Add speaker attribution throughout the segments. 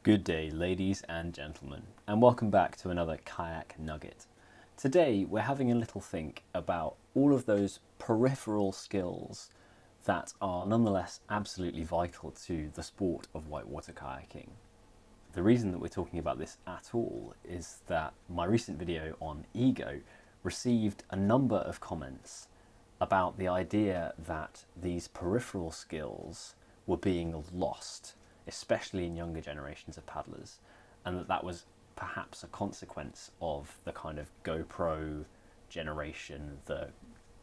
Speaker 1: Good day, ladies and gentlemen, and welcome back to another Kayak Nugget. Today we're having a little think about all of those peripheral skills that are nonetheless absolutely vital to the sport of whitewater kayaking. The reason that we're talking about this at all is that my recent video on ego received a number of comments about the idea that these peripheral skills were being lost, especially in younger generations of paddlers, and that was perhaps a consequence of the kind of GoPro generation, the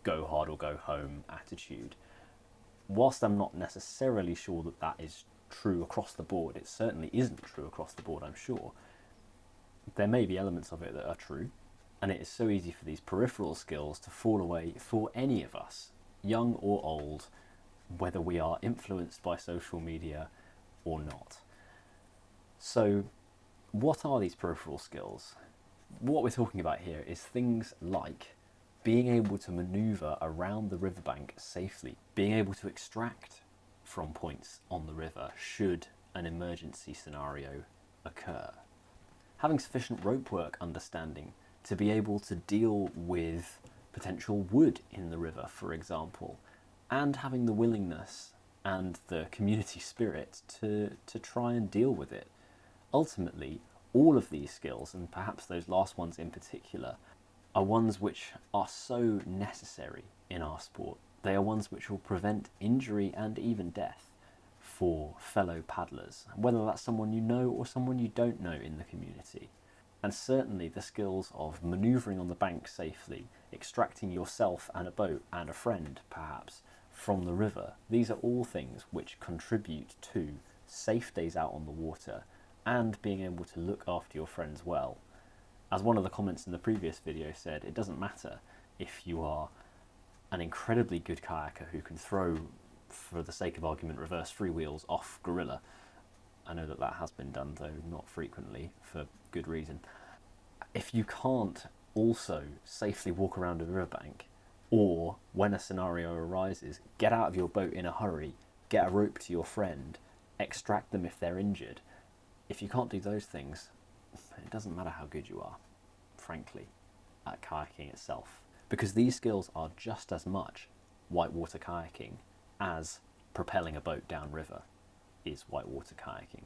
Speaker 1: go hard or go home attitude. Whilst I'm not necessarily sure that that is true across the board, it certainly isn't true across the board, I'm sure. There may be elements of it that are true, and it is so easy for these peripheral skills to fall away for any of us, young or old, whether we are influenced by social media or not. So what are these peripheral skills? What we're talking about here is things like being able to maneuver around the riverbank safely, being able to extract from points on the river should an emergency scenario occur, having sufficient rope work understanding to be able to deal with potential wood in the river, for example, and having the willingness and the community spirit to try and deal with it. Ultimately, all of these skills, and perhaps those last ones in particular, are ones which are so necessary in our sport. They are ones which will prevent injury and even death for fellow paddlers, whether that's someone you know or someone you don't know in the community. And certainly the skills of manoeuvring on the bank safely, extracting yourself and a boat and a friend perhaps from the river. These are all things which contribute to safe days out on the water and being able to look after your friends well. As one of the comments in the previous video said, it doesn't matter if you are an incredibly good kayaker who can throw, for the sake of argument, reverse freewheels off gorilla. I know that that has been done, though not frequently, for good reason. If you can't also safely walk around a riverbank, or when a scenario arises, get out of your boat in a hurry, get a rope to your friend, extract them if they're injured. If you can't do those things, it doesn't matter how good you are, frankly, at kayaking itself. Because these skills are just as much whitewater kayaking as propelling a boat downriver is whitewater kayaking.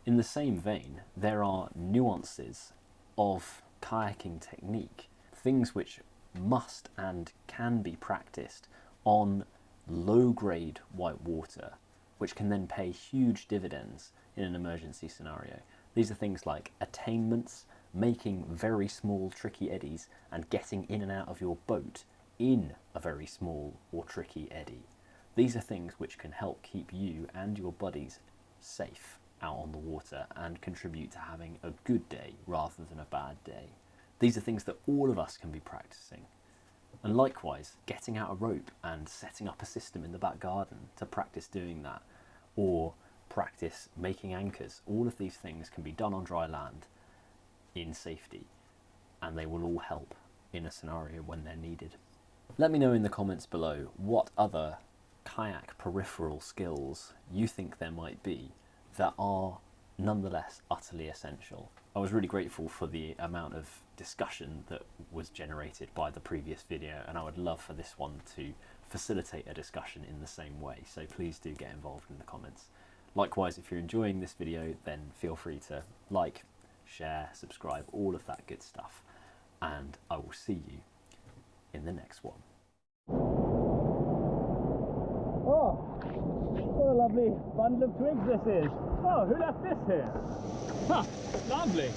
Speaker 1: In the same vein, there are nuances of kayaking technique, things which must and can be practiced on low-grade whitewater, which can then pay huge dividends in an emergency scenario. These are things like attainments, making very small tricky eddies and getting in and out of your boat in a very small or tricky eddy. These are things which can help keep you and your buddies safe out on the water and contribute to having a good day rather than a bad day. These are things that all of us can be practicing. And likewise, getting out a rope and setting up a system in the back garden to practice doing that, or practice making anchors, all of these things can be done on dry land in safety, and they will all help in a scenario when they're needed. Let me know in the comments below what other kayak peripheral skills you think there might be that are nonetheless utterly essential. I was really grateful for the amount of discussion that was generated by the previous video, and I would love for this one to facilitate a discussion in the same way, so please do get involved in the comments. Likewise, if you're enjoying this video, then feel free to like, share, subscribe, all of that good stuff, and I will see you in the next one.
Speaker 2: Oh, what a lovely bundle of twigs this is. Oh, who left this here? Huh, lovely.